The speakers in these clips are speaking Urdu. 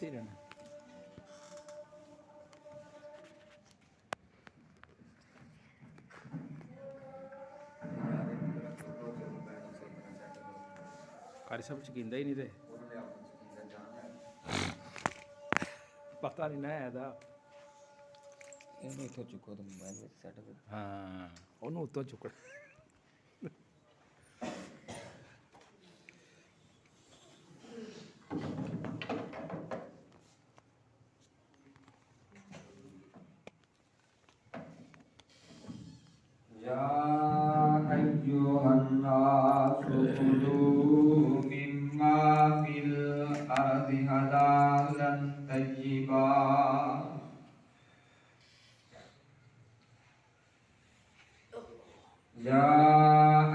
اتنے ہی رہنا. قاری صاحب چکیندا ہی نہیں تے پتہ نہیں نہ ہے اتوں چکو تو موبائل سیٹ کرو. ہاں انہوں اتوں چکنا. یا ایھا الناس کلوا مما فی الارض حلالا طیبا. یا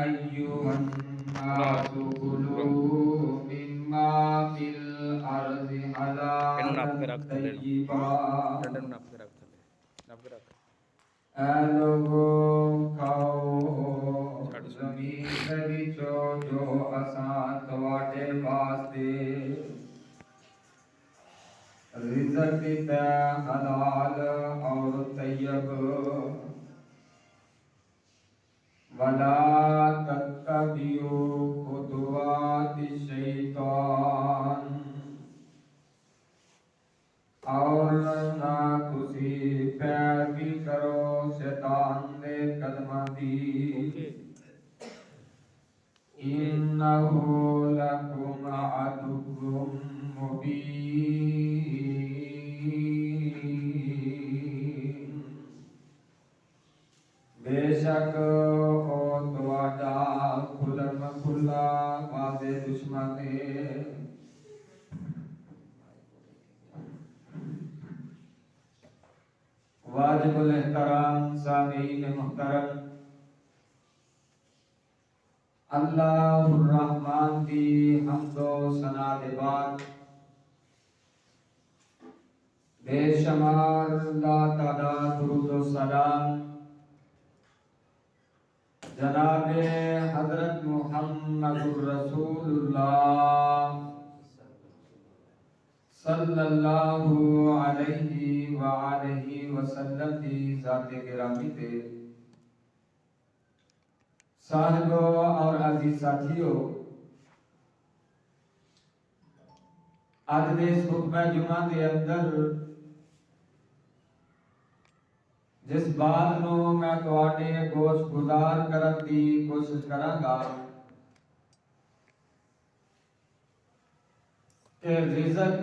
ایھا الناس کلوا مما فی الارض اینوں حلالا نپ کے رکھ تھلے نوں طیبا. ڈنڈے نوں نپ کے رکھ تھلے نپ کے رکھ. اے لوگو کھاؤ چھڈ سو زمین دے وچوں جو اساں تواڈے واسطے رزق دیتا حلال اور طیب. ولا تتبعوا خطوات الشیطان اور نہ تسی پیروی کرو شیطان دے قدماں دی. اوکے انہ لکم عدو مبین. بے شک او تواڈا کھلم کھلا واضح دشمن ہے. واجب الاحترام سامعین محترم، اللہ الرحمن دی حمد و ثنا دے بعد بے شمار لا تعداد درود و سلام جناب حضرت محمد رسول اللہ صلی اللہ علیہ وآلہ وسلم دی ذات گرامی تے. صاحبو اور عزیز ساتھیو، اج دے اس خطبہ جمعہ دے اندر جس بات نو میں تواڈے گوش گزار کرن دی کوشش کراں گا کہ رزق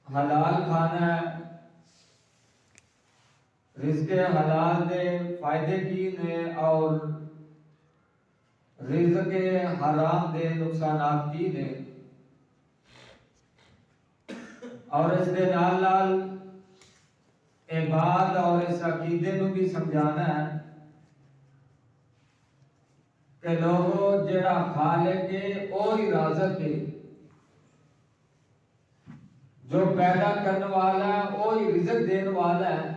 حلال کھانا ہے، رزق حلال دے فائدے کی نے اور رزق حرام دے نقصانات کی نے، اور اس دے نال نال بات اور اس عقیدے نو بھی سمجھانا ہے کہ لوگوں جڑا خالق ہے وہی رازق ہے، جو پیدا کرنے والا ہے وہی رزق دینے والا ہے،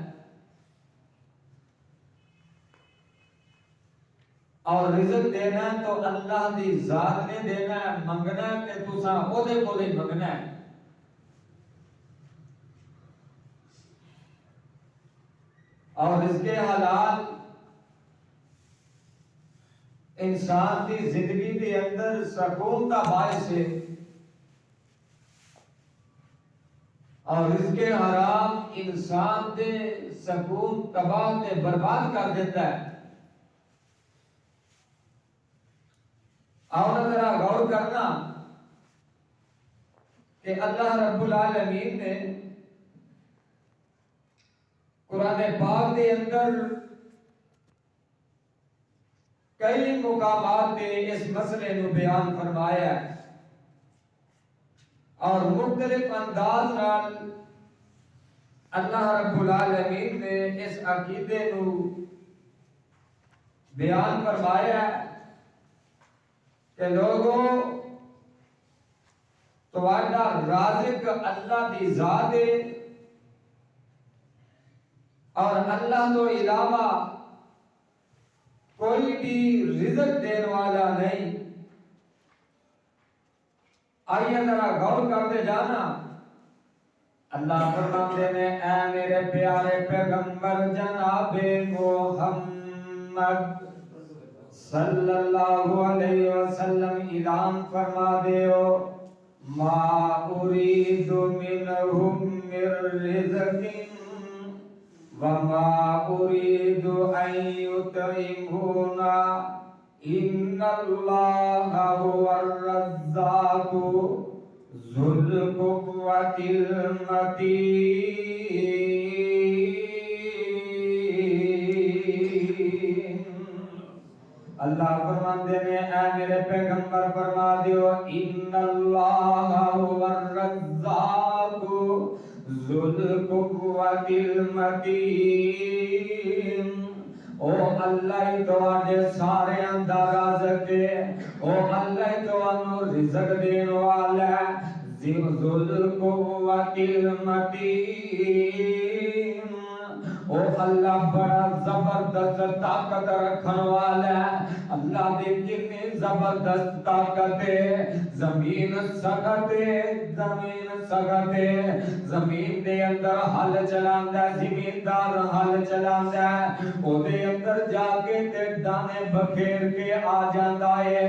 اور رزق دینا تو اللہ دی ذات نے دینا ہے، منگنا ہے کہ تساں او دے کولے منگنا ہے. اور رزق حلال انسان کی زندگی کے اندر سکون کا باعث ہے، اور رزق حرام انسان دے سکون تباہ تے برباد کر دیتا ہے. اور ذرا غور کرنا کہ اللہ رب العالمین نے قرآن پاک کے اندر کئی مقامات پہ اس مسئلے نو بیان فرمایا ہے، اور مختلف انداز نال اللہ رب العالمین نے اس عقیدے نو بیان فرمایا ہے کہ لوگوں تواڈا رازق اللہ دی ذات ہے، اور اللہ تو علاوہ کوئی بھی رزق دینے والا نہیں. آئیے ذرا غور کرتے جانا اللہ فرماتے ہیں اے میرے پیارے پیغمبر جناب محمد صلی اللہ علیہ وسلم اعلان فرما دیو ما اريد منهم من رزق وما اريد ان يطعمون ان الله هو الرزاق ذو القوة المتين اللہ فرماتے ہیں اے میرے پیغمبر فرما دیو ان اللہ هو الرزاق ذو القوة المتين او اللہ ہی تواڈے سارے دا رازق ہے او اللہ ہی تانوں رزق دین والا ہے ذو القوة المتين او اللہ بڑا زبردست طاقت رکھن والا ہے اللہ دے کتنی زبردست طاقت ہے زمین سخت ہے زمین دے اندر حل چلاندا ہے زمیندار حل چلاندا ہے او دے اندر جا کے تے دانے بکھیر کے آ جاندا ہے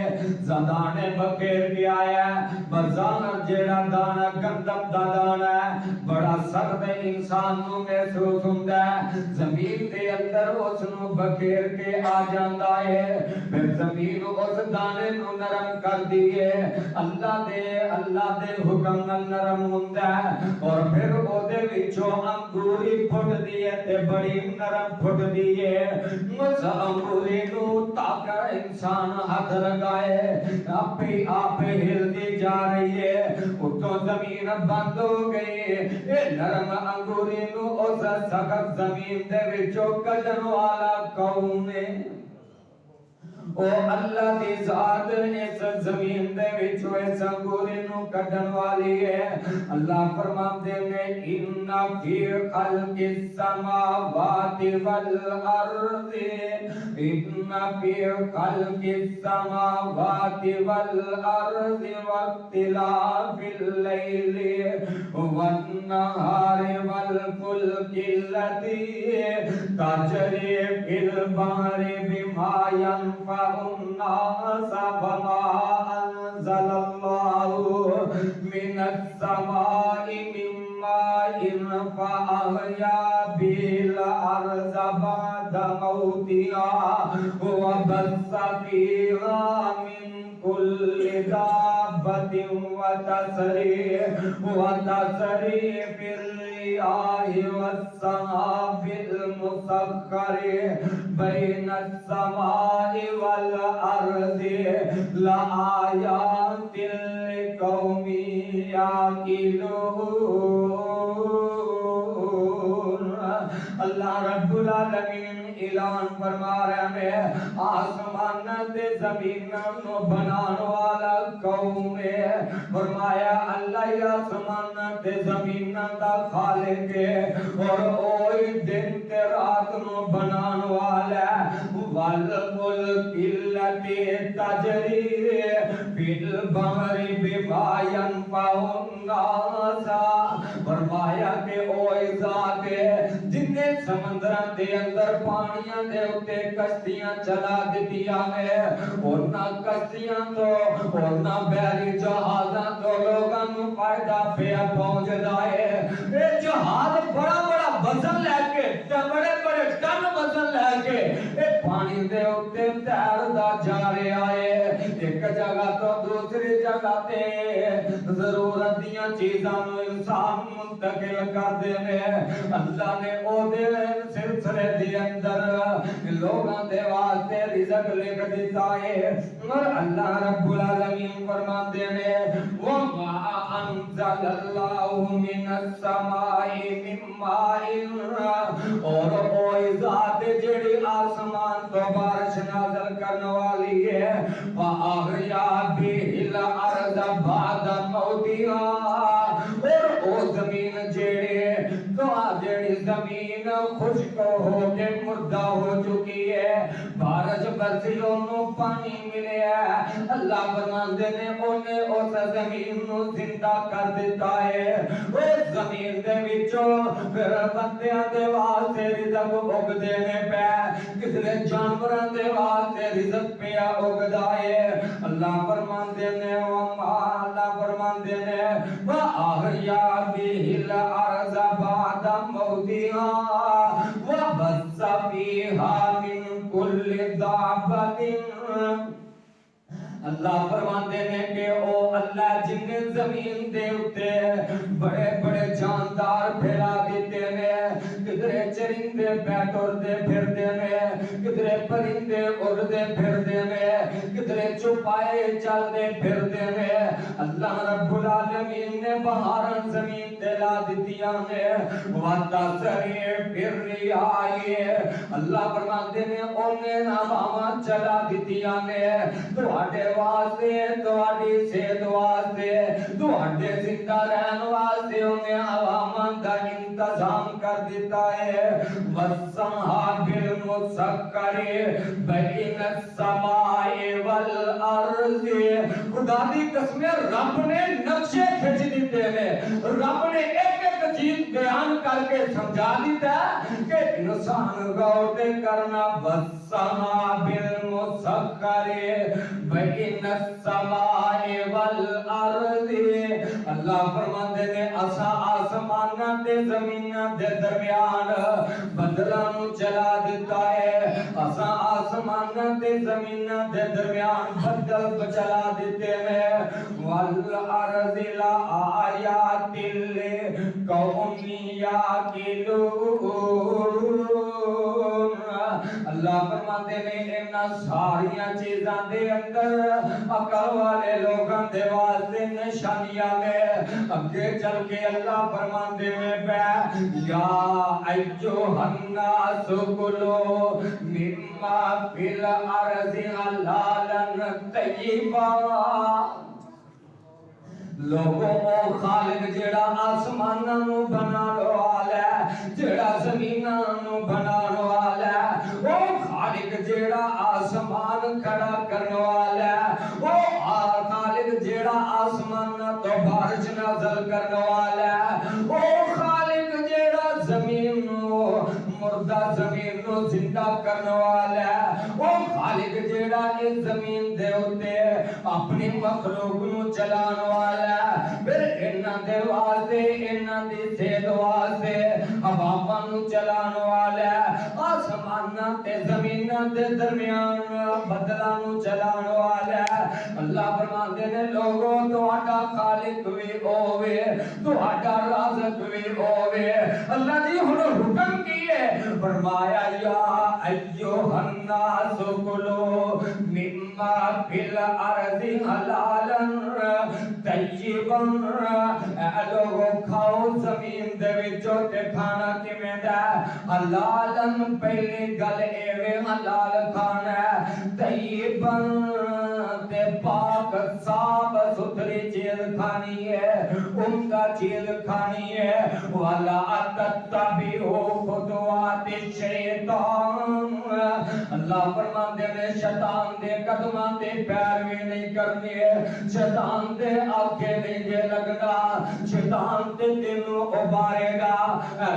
دانے بکھیر کے آیا ہے بزان جیڑا دانا گندم دا دانا ہے بڑا سخت انسان نو محسوس ہوندا ہے زمین دے اندر اس نو بکھیر کے آ جاندا ہے پھر زمین اس دانے نو نرم کر دیے اللہ دے حکم نال نرم ہوندا ہے اور پھر او دے وچوں انگوری پھٹ دیے تے بڑی نرم پھٹ دیے اس انگوری نو تاک انسان ہاتھ لگائے آپ ہلتی جا رہی ہے اتوں زمین بند ہو گئی اے نرم انگوری نو اس سخت زمین دے وچوں کڈن والا کون ہے او اللہ دی ذات اس زمین دے وچوں اس انگوری نو کڈن والی ہے اللہ فرماتے ہیں ان فی خلق السماوات والارض ان فی خلق السماوات والارض واختلاف الليل والنهار والفلك التي تجري في البحر بما ينفع الناس وما أنزل الله من السماء من ماء فأحيا به الأرض بعد موتها وبث فيها من كل دابة وتصريف الرياح والسحاب المسخر بين السماء والأرض لآيات لقوم يعقلون اللہ رب العالمین اعلان فرما رہے ہیں آسمان تے زمین نو بنان والا قوم ہے فرمایا اللہ آسمان تے زمین دا خالق ہے اور اوہی دن تے رات نو بنان والا ہے والملک التی تجری فی البحر بما ينفع الناس فرمایا کہ اوہی ذات ہے جن نے سمندران دے اندر پانیاں دے اتے کشتیاں چلا دیتیاں ہے اور نہ کشتیاں تو اور نہ بحری جہازاں تو لوگاں نو فائدہ پیا پہنچ دائے اے جہاز بڑا بڑا وزن لے کے بڑے بڑے ٹن وزن لے کے اے پانی دے اتے تیر دا جا رہے آئے ایک جگہ تو دوسری جگہ تے ضرورت دیاں چیزاں نو انسان منتقل کر دے میں اللہ نے او دے سلسلے دی اندر لوگاں دے واسطے رزق لکھ دیتا ہے اور اللہ رب العالمین فرماتے ہیں وَمَا أَنزَلَ اللَّهُ مِنَ السَّمَاءِ مِن مَّاءٍ اور اوہی ذات جڑی آسمان تو بارش نازل کرنے والی ہے فَأَحْيَا بِهِ الْأَرْضَ بَعْدَ مَوْتِهَا اور او زمین جڑی تو جڑی زمین خشک خشک ہو کے مردہ ہو چکی ہے، بارش برسی انہوں پانی ملے ہے، اللہ فرماندے نے انہیں اس زمین نو زندہ کر دیتا ہے، اس زمین دے وچوں پھر بندیاں دے واسطے رزق اگ دینے پہ، کسنے جانوراں دے واسطے رزق پہ اگدا ہے، اللہ فرماندے نے اللہ فرماندے نے وَأَحْيَا بِهِ الْأَرْضَ بَعْدَ مَوْتِهَا وَبَثَّ فِيهَا مِن كُلِّ دَابَّةٍ۔ اللہ فرماندے نے کہ او اللہ جن نے زمین دے اتے بڑے بڑے جاندار پھیلا دیتے نے، کدھرے چرندے بیٹھور دے پھر دے نے، کدھرے پرندے اڑ دے پھر دے نے، کدھرے چھپائے چل دے پھر دے نے، اللہ رب العالمین نے بہارن زمین دلا دیتیاں نے، وَتَسْرِعْ بِالرِّيَاحِ اللہ فرماندے نے انہیں ہواواں چلا دیتیاں نے، تواڈے واسطے تواڈی صحت واسطے تواڈے زندہ رہن واسطے انہیں ہواواں دا انتظام کر دیتا ہے، وَالسَّحَابِ الْمُسَخَّرِ بَيْنَ السَّمَاءِ وَالْأَرْضِ خدا دی قسم رب نے نقشے کھچ دیتے ہیں، رب نے ایک ایک چیز بیان کر کے سمجھا دیتا ہے کہ انسان غور کرنا، وَالسَّحَابِ الْمُسَخَّرِ بَيْنَ السَّمَاءِ وَالْأَرْضِ اللہ فرماندے نے اسا آسماناں تے زمیناں دے درمیان بدلاں نو چلا دیتا ہے، اسا آسماناں تے زمیناں دے درمیان بدل چلا دیتے ہیں، وَالْأَرْضِ لَآيَاتٍ لِقَوْمٍ يَعْقِلُونَ اللہ فرماتے نے انہاں ساریاں چیزاں دے اندر عقل والے لوگاں دے واسطے نشانیاں نے، اگے چل کے اللہ فرماندے میں پہ یا ایھا الناس کلوا مما فی الارض حلالا طیبا لوگوں او خالق جیڑا آسماناں نو بنانے والا ہے، جیڑا زمیناں نو بنانے والا ہے، او خالق جیڑا آسمان کھڑا کرنے والا ہے، او خالق جیڑا آسمان تو بارش نازل کرنے والا ہے، او خالق جیڑا زمین نو مردہ زمین نو زندہ کرنے والا ہے، او خالق جیڑا اس زمین دے ہوتے اپنی مخلوق نو چلانے والا ہے، پھر انہاں دے واسطے انہاں دی صحت واسطے ہواواں نو چلانے والا ہے، آسماناں تے زمیناں دے درمیان بدلاں نو چلانے والا ہے، اللہ فرماندے نے لوگوں تہاڈا خالق وی ہووے تہاڈا رازق وی ہووے، اللہ جی ہن حکم کیے فرمایا یا ایھا الناس کلوا مما فی الارض حلالا طیبا اے لوگو کھاؤ زمین دے وچوں تے کھانا کیویں دا حلالا پہلی گل ایویں حلال کھانا ہے، طیبا تے پاک صاف ستھری چیز کھانی ہے، عمدہ چیز کھانی ہے، وَلَا تَتَّبِعُوا خُطُوَاتِ الشَّیطَان اللہ فرماندے نے شیطان دے قدماں تے پیروی نہیں کرنی ہے، شیطان دے آگے نہیں جے لگنا، شیطان تے تینوں ابارے گا،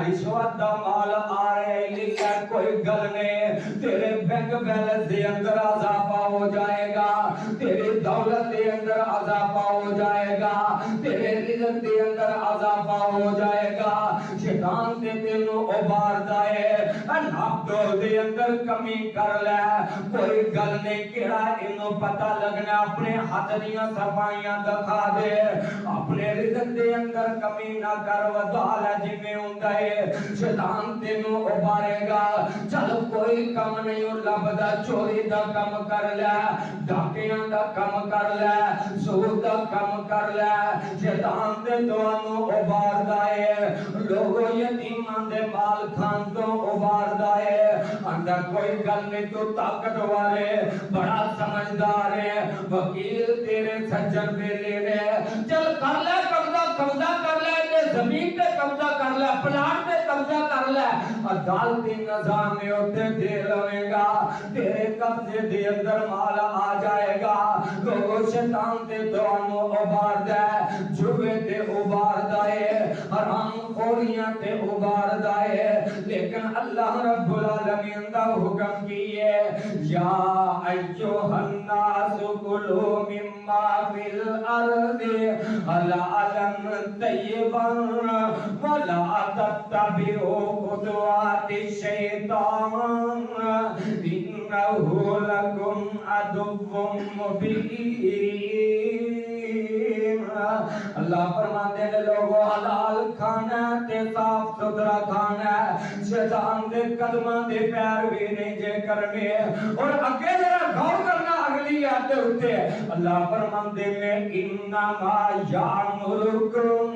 رشوت دا مال آ رہے لکھا کوئی گل نہیں، تیرے بینک بیلنس دے اندر اضافہ ہو جائے گا، تیری دولت دے اندر اضافہ ہو جائے گا، تیرے رزق دے اندر اضافہ ہو جائے گا، شیطان تے تینوں اباردا ہے، ناپ دے اندر کمی کر لے، کوئی گل نہیں کیڑا انہوں پتہ لگنا، اپنے ہاتھ دیاں صفائیاں دکھا دے، اپنے رزق دے اندر کمی نہ کر ودالا جمیں ہوندا ہے، شیطان تینوں ابارے گا، چل کوئی کم نہیں لبدا، چوری دا کم کر لے، ڈاکیاں دا کم کر لے، سود دا کم کر لے، شیطان تے تانوں اباردا ہے، لوگوں یتیماں دے مال کھان تو اباردا ہے، اندر کوئی گل نہیں تو طاقتور ہے، بڑا سمجھدار ہے، وکیل تیرے سجن ویلے نے، چل کر لے قبضہ کر لے تے زمین تے قبضہ کر لے پلاٹ تے قبضہ کر لے عدالتی نظام میں ہوتے دے لوے گا تیرے قبضے دے اندر مال آ جائے گا لوگوں شیطان تے دوانو ابار دے جوے تے ابار دائے حرام خوریاں تے ابار دائے لیکن اللہ رب العالمین دا حکم کیے یا ایوہ الناس کلوا مما فی الارض حلالا طیبا ولا تتبعوا خطوات الشیطان انہ لکم عدو مبین اللہ فرماتے ہیں لوگوں حلال کھانا تے صاف ستھرا کھانا شیطان دے قدماں دے پیر بھی نہیں جے کرنے اور اگے ذرا غور کرنا اگلی آیت ہوتے اللہ فرماتے ہیں انما یامرکم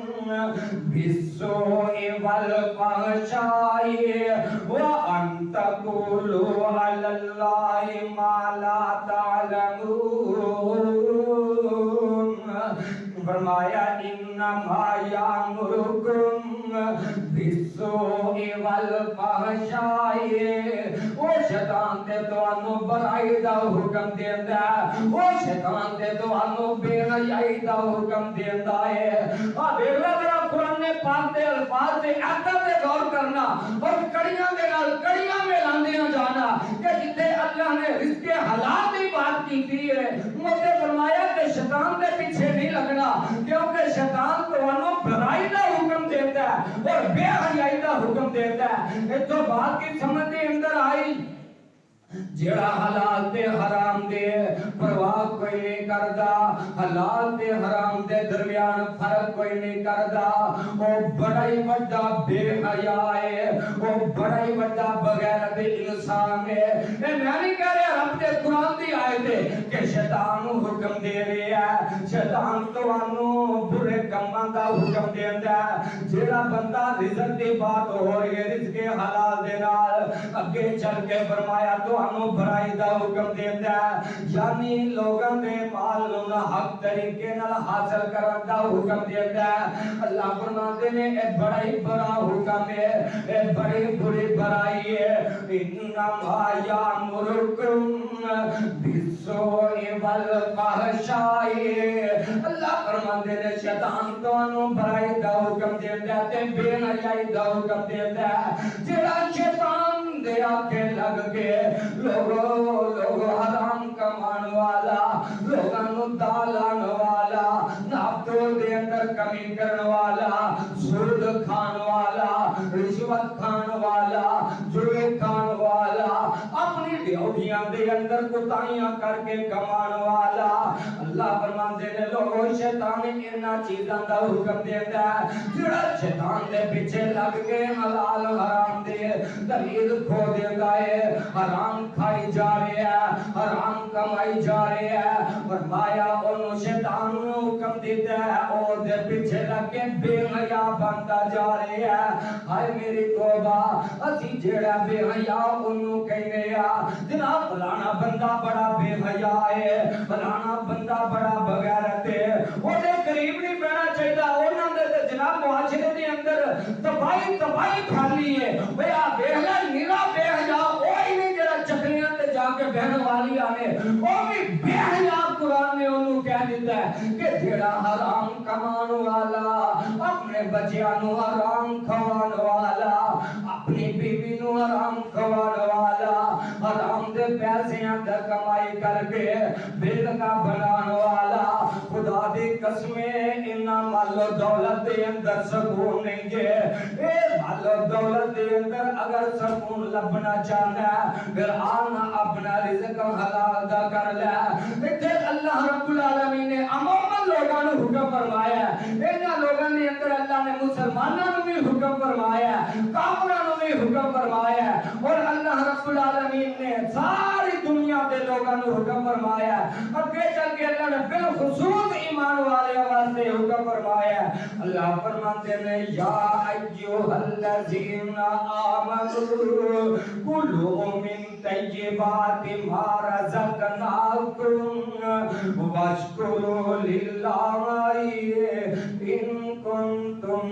بالسوء والفحشاء وان تقولوا علی اللہ ما لا تعلمون فرمایا انما یامرکم بالسوء والفحشاء وہ شیطان تے تانوں برائی دا حکم دیندا ہے وہ شیطان تے تانوں بے حیائی دا حکم دیندا ہے ویلا ذرا قرآن پاک دے الفاظ دے اثر تے غور کرنا اور کڑیاں دے نال کڑیاں ملاندیاں جانا کہ جتے اللہ نے رزق حلال دی بات کی ہے مجھے فرمایا کہ شیطان دے پیچھے نہیں لگنا کیونکہ شیطان تانوں برائی دا حکم دیتا ہے اور بے حیائی دا حکم دیتا ہے اس تو بات کی سمجھ دے اندر آئی جڑا حلال تے حرام دے پرواہ کوئی نہیں کردا حلال تے حرام دے درمیان فرق کوئی نہیں کردا او بڑا ہی بڑا بے حیا ہے او بڑا ہی بڑا بغیرت انسان ہے میں نہیں کہہ رہا رب دے قرآن دی آیت ہے کہ شیطان حکم دے رہا ہے شیطان تانوں برے کماں دا حکم دیندا ہے جڑا بندہ رزق دی بات ہو رہی ہے رزق حلال دے نال اگے چل کے فرمایا تو ہموں برائی دا حکم دیتا ہے یعنی لوگاں دے مال نہ حق طریقے نال حاصل کرن دا حکم دیتا ہے اللہ فرماتے ہیں اے بڑا ہی بڑا حکم ہے اے بڑی بری برائی ہے انما یامرکم بالسوء والفحشاء اللہ فرماتے ہیں شیطان تانوں برائی دا حکم دیتا ہے تے بے حیائی دا حکم دیتا ہے جڑا شیطان دے آکے لگ کے لوگو حرام کمان والا لوگانو دالان والا نافتو دے اندر کمی کرن والا سود کھان والا رشوت کھان والا جوے کھان والا اپنی ڈیوٹیاں دے اندر کتائیاں کر کے کمان والا اللہ فرماتے ہیں لوگو شیطان انہاں چیزاں دا حکم دیتا ہے جڑا شیطان دے پیچھے لگ کے حلال حرام دے دلیل کھو دیتا ہے حرام کھائی جا رہے ہیں حرام کمائی جا رہے ہیں فرمایا انہوں شیطان حکم دیتا ہے اور دے پیچھے لگ کے بے حیا بنتا جا رہے ہیں ہائے میری توبہ اسی جیڑا بے حیا انہوں کہنے یا جناب فلانا بندہ بڑا بے حیا ہے فلانا بندہ بڑا بغیرت ہے وہ دے قریب نہیں بہنا چاہیے انہوں نے جناب معاشرے دے اندر تباہی پھیلی ہے بھیا بے حیا نیرا بے حیا وہی نہیں جڑا چکریاں تے جا کے بہن والی آنے وہ بھی بے حیا قرآن نے انہوں کہہ دیتا ہے کہ جڑا حرام کمان والا اپنے بچیاں نو حرام کھوان والا اپنی بیوی نو حرام کھوان والا حرام دے پیسیاں دا کمائی کر کے بل کا بنان والا خدا دی قسمیں انہاں مال و دولت دے اندر سکون نہیں جے اے مال و دولت دے اندر اگر سکون لبنا چاہنا ہے پھر آنا اپنا رزق حلال دا کر لے تے اللہ رب العالمین نے عموماً لوگاں نو حکم فرمایا ہے انہاں لوگاں نے اندر اللہ نے مسلماناں نو بھی حکم فرمایا ہے کافراں نو بھی حکم فرمایا ہے اور اللہ رب العالمین نے ساری دنیا دے لوگاں نو حکم فرمایا ہے اگے چل کے اللہ نے بالخصوص ایمان والے واسطے حکم فرمایا ہے اللہ فرماتے ہیں یا ایھا الذین آمنوا کلوا من طیبات ما رزقناکم واشکروا للہ ان کنتم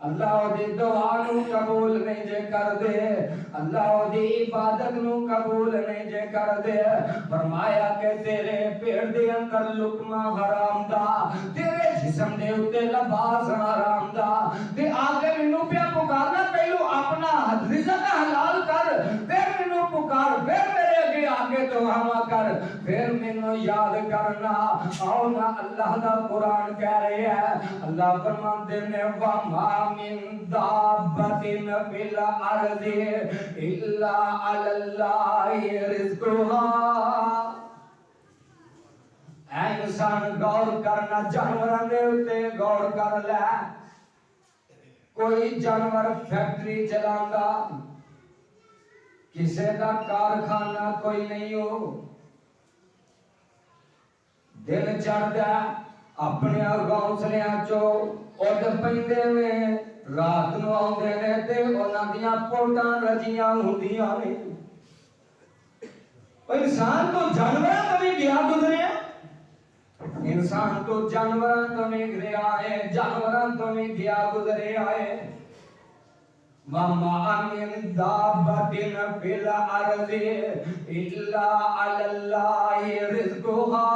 اللہ دی دعا نو قبول نہیں جے کر دے، اللہ دی عبادت نو قبول نہیں جے کر دے، فرمایا کہ تیرے پیٹ دے اندر لقمہ حرام دا، تیرے جسم دے اوتے لباس حرام دا، تے آگے مینوں پیا پکارنا، پہلو اپنا رزق حلال کر، پھر مینوں پکار، پھر میرے اگے آگے تو ہوا کر، پھر مینوں یاد کرنا۔ آؤ نا اللہ دا قرآن کہہ رہے ہیں، اللہ فرماندے نے وَمَا مِن دَابَّةٍ فِي الْأَرْضِ إِلَّا عَلَى اللَّهِ رِزْقُهَا۔ اے انسان غور کرنا، جانوراں دے اوتے غور کر لے، کوئی جانور فیکٹری چلاندا، کسے دا کارخانہ کوئی نہیں ہو، دن چڑھدا اپنے گھونسلیاں چو اڈ پیندے نے، رات نو آوندے نے تے انہاں دیاں پوٹاں رجیاں ہوندیاں نے۔ انسان تو جانوراں تو بھی گیا گزریا، انسان تو جانوراں تو بھی گیا ہے، جانوراں تو بھی گیا گزریا ہے۔ وَمَا مِن دَابَّةٍ فِي الْأَرْضِ إِلَّا عَلَى اللَّهِ رِزْقُهَا۔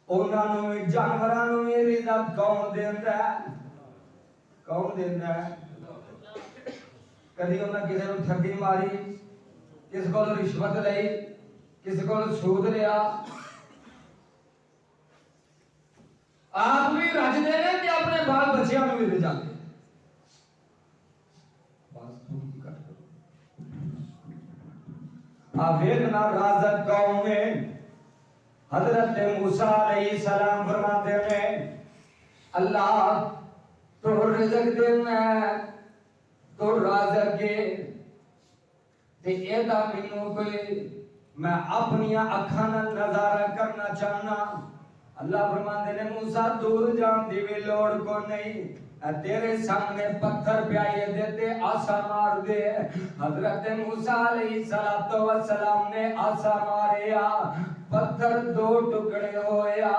انہاں نوں جانوراں نوں رزق کون دیندا ہے؟ کون دیندا ہے؟ کدی انہاں کسے نوں ٹھگی ماری، کس کول رشوت لئی، کس کول سود لیا، آپ بھی رجدے نے کہ اپنے بال بچیاں نوں بھی رجاندے۔ آویدنا رازق قوم میں حضرت موسیٰ علیہ السلام فرماتے ہیں اللہ تو رزق دینا ہے، تو رازق کے تے ایدہ منوں کوئی میں اپنی اکھاں نال نظارہ کرنا چاہنا۔ اللہ فرماتے ہیں موسیٰ دور جان دی بھی لوڑ کو نہیں، تیرے سامنے پتھر پیائے دیتے آسا مار دے۔ حضرت موسیٰ علیہ السلام نے آسا ماریا، پتھر دو ٹکڑے ہویا،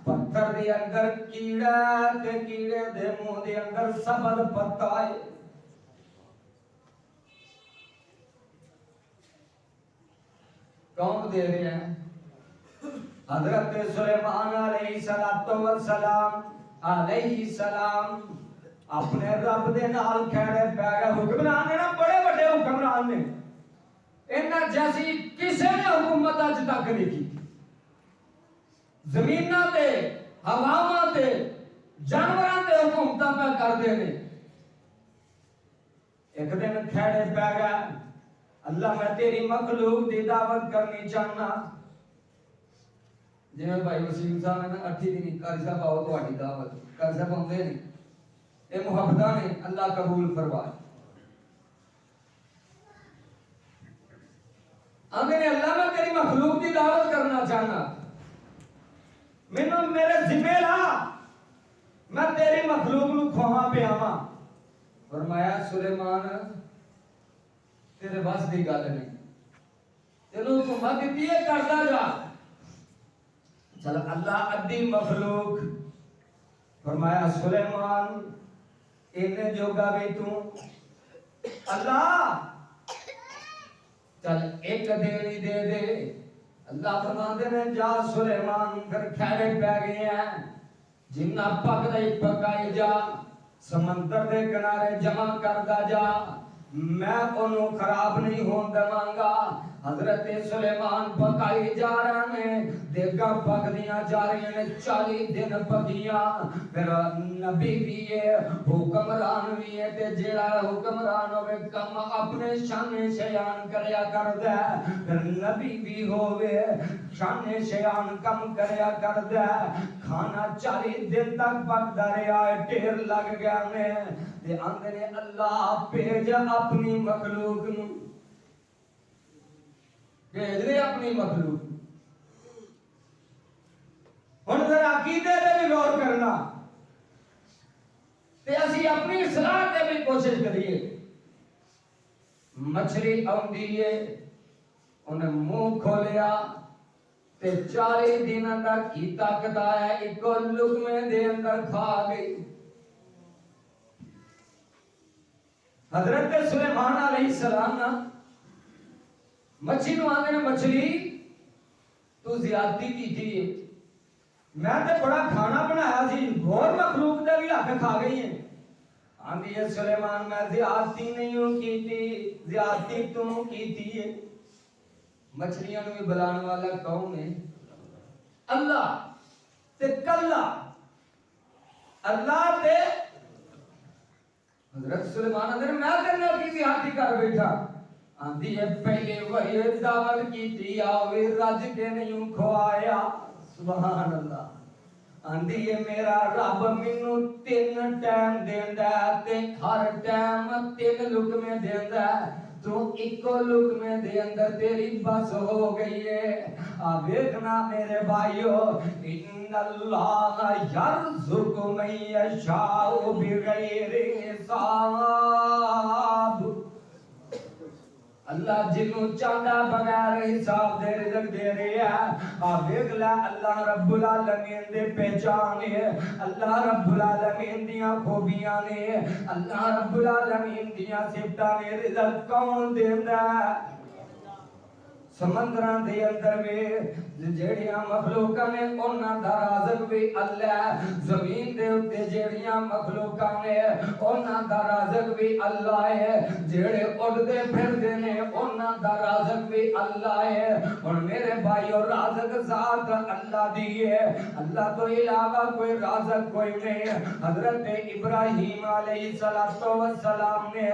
پتھر دے اندر کیڑا تے کیڑے دے منہ دے اندر سبز پتا ہے۔ کون دے رہے ہیں؟ حضرت سلیمان علیہ السلام اپنے رب دے نال کھڑے پہ گئے۔ حکمران نے نا بڑے بڑے حکمران نے، انہاں جیسی کسے نے حکومت اج تک نہیں کی۔ زمیناں تے ہواواں تے جانوراں تے حکومتاں پہ کردے نے۔ ایک دن کھڑے پہ گئے، اللہ میں تیری مخلوق دی دعوت کرنی چاہنا۔ جی میں بھائی وسیم صاحب نے اٹھی دی قاری صاحب آؤ تو آٹی دعوت قاری صاحب ہوندے نہیں، اے محبتہ نے اللہ قبول فرمائے۔ آندے نے اللہ میں تیری مخلوق دی دعوت کرنا چاہنا، میرے ذمہ لا، میں تیری مخلوق نو کھواں پیاواں۔ فرمایا سلیمان تیرے بس دی گل نہیں، تینوں حکومت دیتی ہے کرتا جا۔ چل اللہ ادھی مخلوق فرمایا سلیمان انہیں جوگا بھی تو اللہ چل ایک دینی دے دے۔ اللہ فرماندے نے جا سلیمان پھر کھیڑے پہ گئے ہیں، جنہ پک دائی پکائی جا، سمندر دے کنارے جمع کردہ جا، میں انہوں خراب نہیں ہون دمانگا۔ حضرت سلیمان پکائی جا رہے ہیں، دیگا پک دیاں جا رہی ہیں، 40 دن پکیاں، پھر نبی بھی ہے، حکمران بھی ہے، تے جیڑا حکمران ہوئے کم اپنے شان شیان کریا کر دے، پھر نبی بھی ہوئے شان شیان کم کریا کر دے، کھانا 40 دن تک پک دریا ٹیر لگ گیا میں، تے اندر اللہ پیج اپنی مخلوق نو، بھیج رہے اپنی مخلوق۔ ہن ذرا عقیدے تے بھی غور کرنا تے اسی اپنی اصلاح تے بھی کوشش کریے۔ مچھلی آندی ہے، انہیں منہ کھولیا تے 40 دن تک کی طاقت آیا، ایک لقمے دے اندر کھا گئی۔ حضرت سلیمان علیہ السلام نا مچھی نو آندے نے مچھلی تو زیادتی کی تھی میں تے بڑا کھانا بنایا سی اور مخلوق دے بھی حق کھا گئی ہیں آندھی ہے سلیمان میں زیادتی نہیں ہوں کی تھی زیادتی تم کی تھی مچھلیاں نو بھی بلانے والا کون ہے اللہ تے کلا اللہ تے حضرت سلیمان اندر میں کرنے کی زیادتی کر بیٹھا آندھی ہے پہلے وہی دعوت کی تھی آوے رج کے نہیں کھوایا سبحان اللہ آندھی ہے میرا رب منو 3 ٹائم دیندا تے ہر ٹائم 3 لقمے دیندا تو ایکو لقمے دے اندر تیری بس ہو گئی ہے دیکھنا میرے بھائیو ان اللہ یرزق من یشاء بغیر حساب اللہ جنوں چاہتا بغیر حساب دے رزق دے رہا ہے دیکھ لے اللہ رب العالمین دے پہچان ہے اللہ رب العالمین دیاں خوبیاں نے اللہ رب العالمین دیاں صفتاں نے رزق کون دیندا ہے سمندراں دے اندر وی جیڑیاں مخلوقاں نے انہاں دا رازق بھی اللہ زمین دے اوتے جیڑیاں مخلوقاں نے انہاں دا رازق بھی اللہ ہے جیڑے اڑدے پھردے نے انہاں دا رازق بھی اللہ ہے اور میرے بھائیو رازق ذات اللہ دی ہے اللہ تو علاوہ کوئی رازق کوئی نہیں حضرت ابراہیم علیہ السلام نے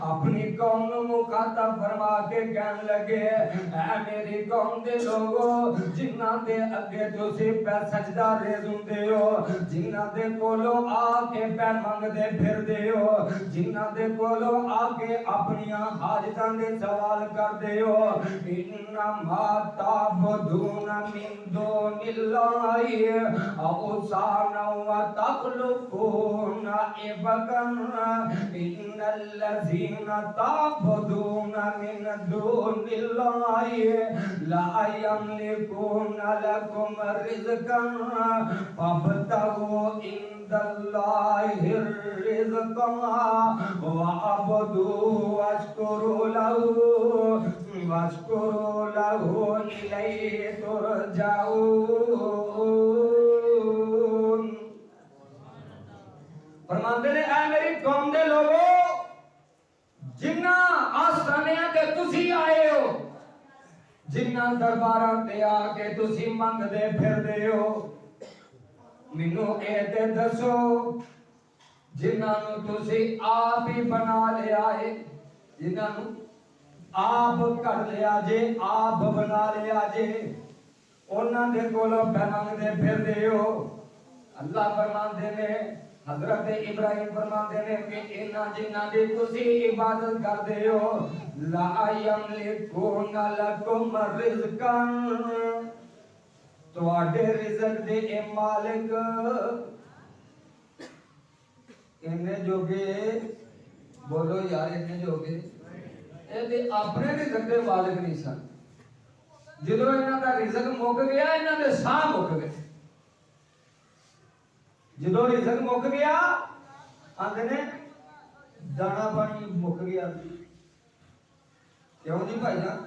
اپنی قوم کو مخاطب فرما کے کہنے لگے اے میری قوم دے لوگو جنہاں دے اگے تسی پہ سجدہ ریز ہوندے ہو جنہاں دے کولو آ کے پہ منگ دے پھر دے ہو جنہاں دے کولو آ کے اپنیاں حاجتاں دے سوال کر دے ہو انما تعبدون من دون اللہ اوثانا وتخلقون عبدا ان الذین تعبدون من دون اللہ لا يملكون لكم رزقا فابتغوا عند الله الرزق واعبدوه واشكروا له إليه ترجعون فرماتے ہیں اے میری قوم دے لوگو جنہ آستانیاں تے تسی آئے ہو جنہ درباراں تے آ کے تسی منگ دے پھر دے ہو مینوں اے تے دسو جنہاں نو تسی آپ ہی بنا لیا ہے جنہاں نو آپ کر لیا جے آپ بنا لیا جے انہاں دے کولوں پہ منگ دے پھر دے ہو اللہ فرماندے نے حضرت ابراہیم فرماتے ہیں کہ انہاں جنہاں دی تسی عبادت کردے ہو لا یملکون لکم رزقا تواڈے رزق دے اے مالک انہیں جوگے بولو یار انہیں جوگے اے دے اپنے رزق دے مالک نہیں سن جدوں انہاں دا رزق مک گیا انہاں دے ساہ مک گئے جدو رزق مک گیا آندے نے دانا پانی مک گیا کیوں جی بھائی جان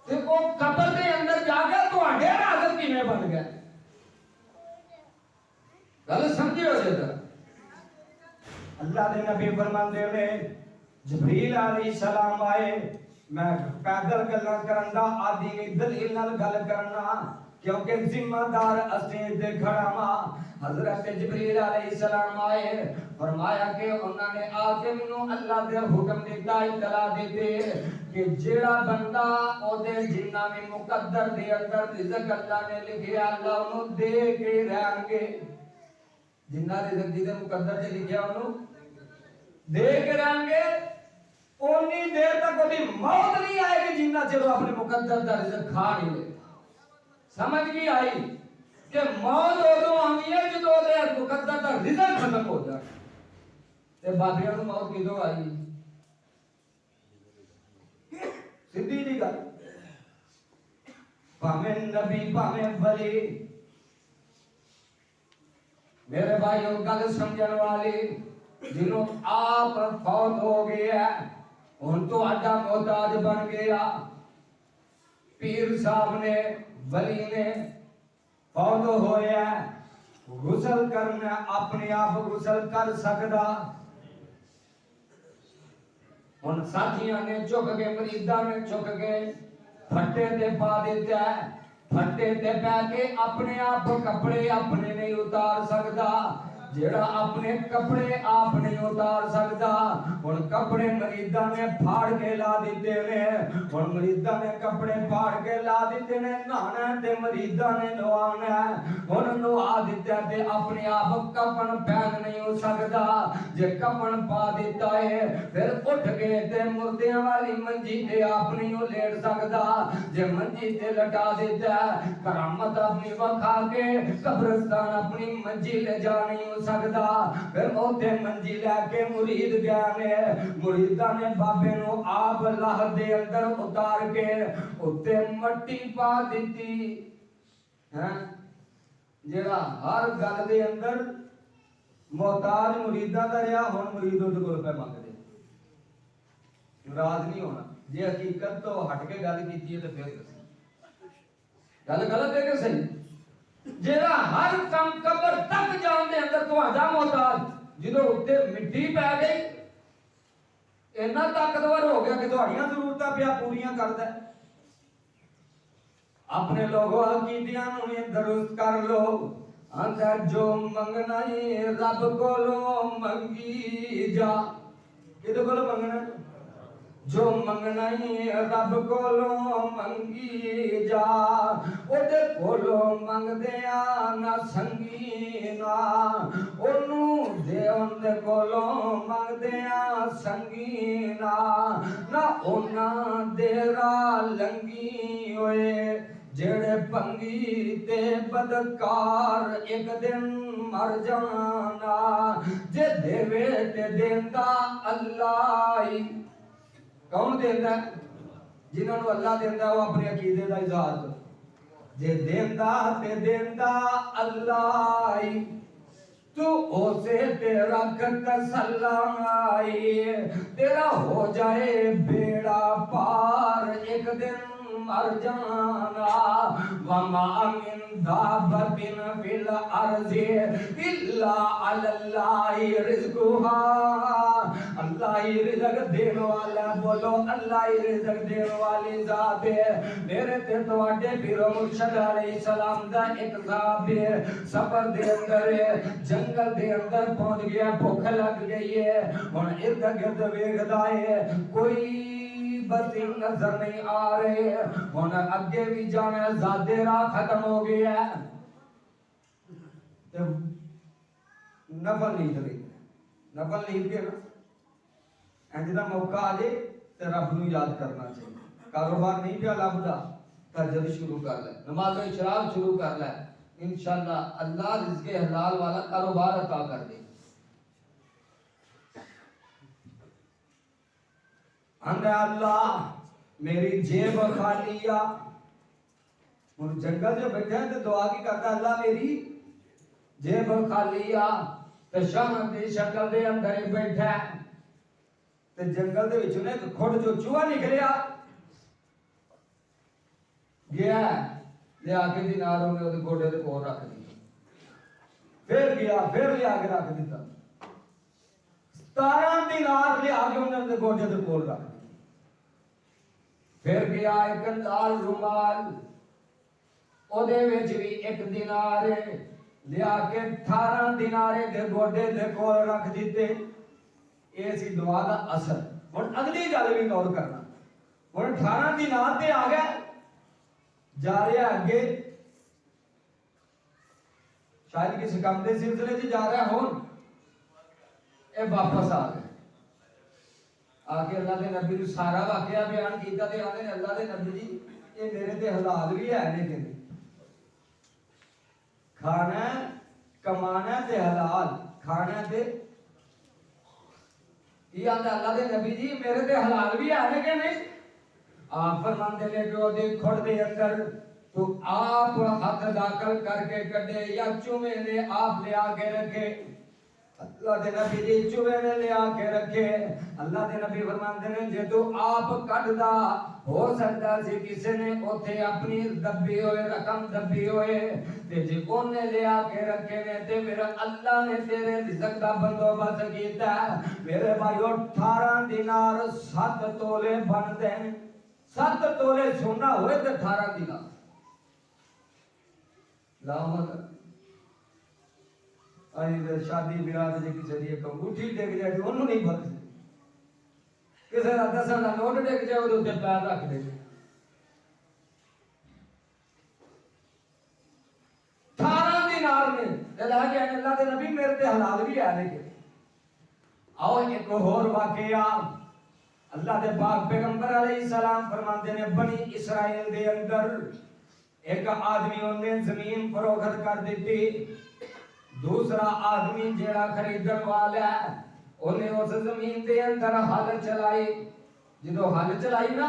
تے او قبر دے اندر جا کے تواڈے رازق کیویں بن گیا گل سمجھو جے اللہ دے نبی فرماندے نے جبریل علیہ السلام آئے میں پیدل گلاں کرن دا عادی نہیں دلیل نال گل کرنا کیونکہ ذمہ دار اسیں تے کھڑا ماں حضرت جبریل علیہ السلام آئے فرمایا کہ انہوں نے آ کے منوں اللہ دے حکم دیتا اطلاع دیتے کہ جیڑا بندہ او دے جنہ میں مقدر دے اندر رزق اللہ نے لکھیا اللہ انہوں دے کے رہن گے جنہ رزق دی دے مقدر دے لکھیا انہوں دے کے رہن گے اونی دیر تک کوئی موت نہیں آئے گی جنہ چلو اپنے مقدر دا رزق کھا نہیں لے سمجھ گئی آئی کہ موت ادو آنی ہے جدو دے مقدر دا رزق ختم ہو جائے تے بابیاں نو موت کدو آئی سیدھی جی گل بھاویں نبی بھاویں ولی میرے بھائیو گل سمجھن والے جنہوں آپ فوت ہو گیا ان تو اڈا محتاج بن گیا. پیر صاحب نے ولی نے فوت ہویا غسل کرنا اپنے آپ غسل کر سکدا. ان ساتھیاں نے چک کے مریداں نے چک کے پھٹے تے پا دیتا ہے. پھٹے تے پہ کے اپنے آپ کپڑے اپنے نہیں اتار سکدا. جیڑا اپنے کپڑے آپ نہیں اتار سکدا ان کپڑے مریداں نے پھاڑ کے لا دیتے نے. ان مریداں نے کپڑے پھاڑ کے لا دیتے نے. نہانا تے مریداں نے نوانا ان نوا دیتا تے اپنے آپ کفن پہن نہیں ہو سکدا. جے کفن پا دیتا ہے پھر اٹھ کے تے مردیاں والی منجی تے آپ نہیں ہو لیٹ سکدا. جے منجی تے لٹا دیتا ہے کرامت اپنی وکھا کے قبرستان اپنی منجی لے جا نہیں ہو سکدا. پھر اوتے منجی لے کے مرید گیا نے. مریداں نے بابے نو آپ لاہ دے اندر اتار کے اتے مٹی پا دیتی. جیڑا ہر گل دے اندر محتاج مریداں دا رہا ہن مرید اودے کول پہ منگ دے. ناراض نہیں ہونا. جے حقیقت تو ہٹ کے گل کیتی ہے تے پھر دسی گل غلط ہے کہ صحیح. جیڑا ہر کم قبر تک جان دے اندر تہاڈا محتاج جدوں اتے مٹی پی گئی اتنا طاقتور ہو گیا کہ تہاڈیاں ضرورتاں پیا پوریاں کردا ہے. اپنے لوگوں عقیدیاں نوں درست کر لو. اندر جو منگنا ہے رب کولوں منگی جا. کدے کولوں منگنا جو منگنا ہے رب کولوں منگی جا. اودے کولوں منگدیاں نہ سنگی نا اونوں دے اندے کولوں منگدیاں سنگی نا نہ اونا دے راہ لنگی ہوئے. جڑے پنگی تے بدکار ایک دن مر جانا. جے دیوے تے دیندا اللہ ہی. کون دیندا ہے؟ جنہاں نو اللہ دیندا ہے وہ اپنے عقیدے دا اظہار کرو. جے دیندا تے دیندا اللہ ہی تو اسے تیرا تسلائی. تیرا ہو جائے بیڑا پار ایک دن مر جانا. وما من دابۃ فی الارض الا علی اللہ رزقها. اللہ ہی رزق دین والا. بولو اللہ ہی رزق دین والی ذات ہے. میرے تے تواڈے پیر و مرشد علیہ السلام دا ایک صاحب سفر دے اندر جنگل دے اندر پہنچ گیا. بھوک لگ گئی ہے. ہن ارد گرد ویکھدا ہے کوئی بتی نظر نہیں آ رہے. ہن اگے بھی جانا زیادہ راہ ختم ہو گیا ہے. نفل نہیں تھے نفل نہیں پہ نا انج دا موقع آ جائے تو رب نو یاد کرنا چاہیے. کاروبار نہیں پیا لبدا تہجد شروع کر لے. نماز اشراق شروع کر لے. انشاءاللہ اللہ رزق حلال والا کاروبار عطا کر دے. اندے اللہ میری جیب خالی آ. ہن جنگل جو بیٹھا ہے تو دعا کی کرتا اللہ میری جیب خالی آ. تے شام دی شکل دے اندر بیٹھا ہے تے جنگل دے وچوں ایک کھڑ جو چوہا نکلیا گیا لے آ کے دیناروں نے اودے گوڈے دے کول رکھ دی. پھر گیا پھر لے آ کے رکھ دیتا. 17 دینار لے آ کے انہاں دے گوڈے دے کول رکھ دی. پھر گیا ایک لال رومال اودے وچ بھی ایک دینار لے آ کے 18 دینارے دے گوڈے دے کول رکھ دیتے. اے سی دعا دا اثر. ہن اگلی گل بھی غور کرنا. ہن 18 دینار تے آ گیا جا رہا اگے شاید کسی کام دے سلسلے سے جا رہا ہون اے واپس آ گئے. آ کے اللہ دے نبی نے سارا واقعہ بیان کیتا تے آندے نے اللہ دے نبی جی اے میرے تے حلال بھی ہے نے کہ کھانا کمانا تے حلال کھانا تے یہ آندے اللہ دے نبی جی میرے تے حلال بھی ہے نے کہ نہیں. آپ فرماندے نے کہ اودے کھڑ دے اندر تو آپ ہاتھ داخل کر کے کڈے یا چومے نے آپ لے آ کے رکھے. اللہ دے نبی دی چوہے نے لیا کے رکھے. اللہ دے نبی فرماندے نے جے تو آپ کڈدا ہو سکتا سی کسے نے اوتھے اپنی دبی ہوئے رقم دبی ہوئے تے جے اونے لیا کے رکھے نے تے پھر اللہ نے تیرے رزق دا بندوبست کیتا. میرے بھائیو 18 دینار 7 تولے بن دے. 7 تولے سونا ہوئے تے 18 دینار لامت. شادی بیاہ جی کسی کی ایک انگوٹھی ڈگ جائے تو انہوں نہیں بھرتے. کسی کا 10 کا نوٹ ڈگ جائے وہ پیر رکھ دے. 18 دینار میں اللہ کے اللہ کے نبی میرے تے حلال بھی ہے. لیکن آؤ ایک اور واقعہ اللہ دے پاک پیغمبر علیہ السلام فرماتے ہیں بنی اسرائیل دے اندر ایک آدمی نے زمین فروخت کر دیتی. دوسرا آدمی جیڑا خریدن والا ہے انہیں اس زمین دے اندر ہل چلائی. جدو ہل چلائی نا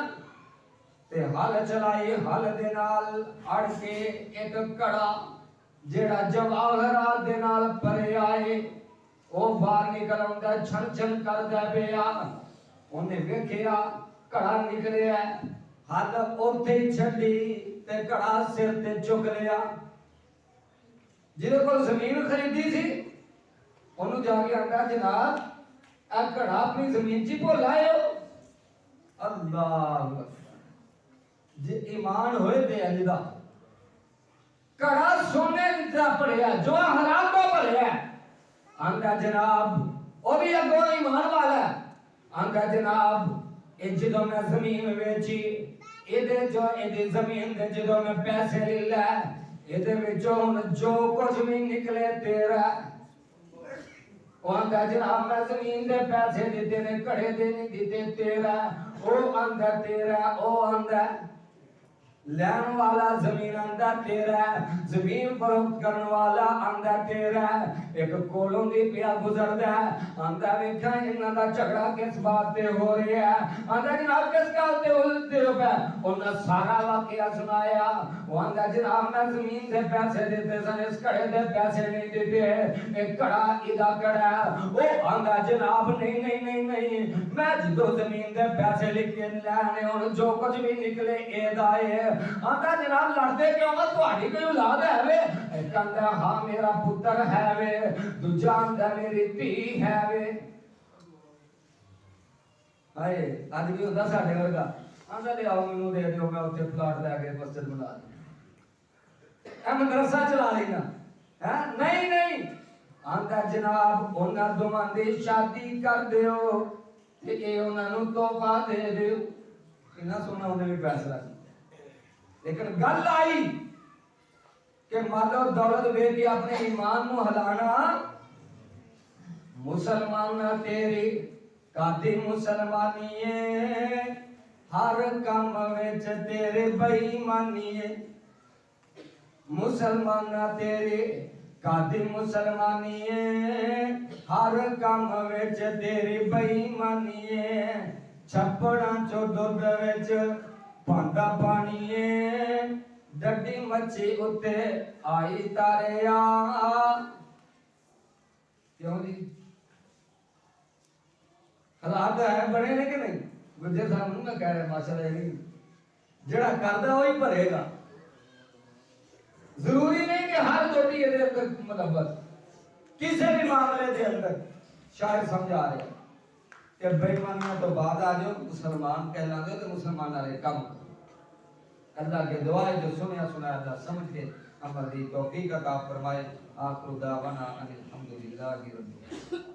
تے ہل چلائی ہل دے نال اڑ کے ایک کڑا جیڑا جواہرات دے نال پرے آئے وہ باہر نکل آندا چھن چھن کردا پیا. انہیں ویکھیا کڑا نکلیا ہل اوتھے ہی چھڈی تے کڑا سر تے چک لیا. جنہوں کو زمین خریدی سی انہوں جا کے آندا جناب اے کڑا اپنی زمین چی بھول آئے ہو. اللہ جی ایمان ہوئے دے اجدا کڑا سونے دا پڑیا جو حرام دا پڑیا آندا جناب وہ بھی اگوں ایمان والا ہے. آندا جناب اے جدوں میں زمین ویچی اے زمین دے جدوں میں پیسے لے لے ایدے وچوں جو کچھ بھی نکلے تیرا. وہ آندا جناب میں زمین دے پیسے دیتے نے کڑے دے نہیں دیتے تیرا. او آندا تیرا او آندا لین والا زمین آندا تیرا زمین فروخت کرنے والا آندا تیرا. ایک کولوں دی پیا گزردا آندا ویکھا انہاں دا جھگڑا کس بات تے ہو رہا ہے. آندا جناب کس گل تے ہو پیا. انہاں سارا واقعہ سنایا. وہ آندا جناب میں زمین دے پیسے دیتے سن اس کڑے دے پیسے نہیں دیتے. ایک کڑا ادا کڑا وہ آندا جناب نہیں نہیں نہیں نہیں میں جدو زمین دے پیسے لکھ کے لینے ہن جو کچھ بھی نکلے اے دا ہے. آندا جناب لڑتے کیوں ہو تہاڈی کوئی اولاد ہے وے. کہندا ہاں میرا پتر ہے وے. دوجا آندا میری دھی ہے وے. ہائے آدمی ہوندا ساڈے ورگا آندا لے آؤ مینوں دے دیو میں اوتھے پلاٹ لے کے مسجد بنا دوں اے مدرسہ چلا لینا. نہیں نہیں آندا جناب انہاں دوواں دی شادی کر دیو تے اے انہاں نوں تحفہ دے دیو. کنا سونا انہاں نے فیصلہ کیا. لیکن گل آئی کہ مال و دولت وے کے اپنے ایمان نو ہلانا. مسلمان تیری کاتی مسلمانی ہے ہر کام وچ تیرے بے ایمانی ہے. مسلمان تیری کاتی مسلمانی ہے ہر کام وچ تیری بے ایمانی ہے. چھپڑاں چو دودھ وچ پاندا پانی ہے ڈڈی مچھی اتے آئی تاریا. کیوں جی حالات ہے بڑے نے کہ نہیں. گجر صاحب میں کہہ رہے ماشاءاللہ نہیں جڑا کردا وہی بھرے گا. ضروری نہیں کہ ہر دوٹی یہ دے اندر ملبس کسی بھی معاملے دے اندر. شاعر سمجھا رہے کہ بے ایمانیاں تو بعد آ جاؤ مسلمان کہلاتے ہو تو مسلمان والے کم کرو. اللہ کے دعائیں جو سنیا سنایا تھا سمجھ کے عمل دی توفیق عطا فرمائے. آخر دعوانا ان الحمدللہ رب العالمین.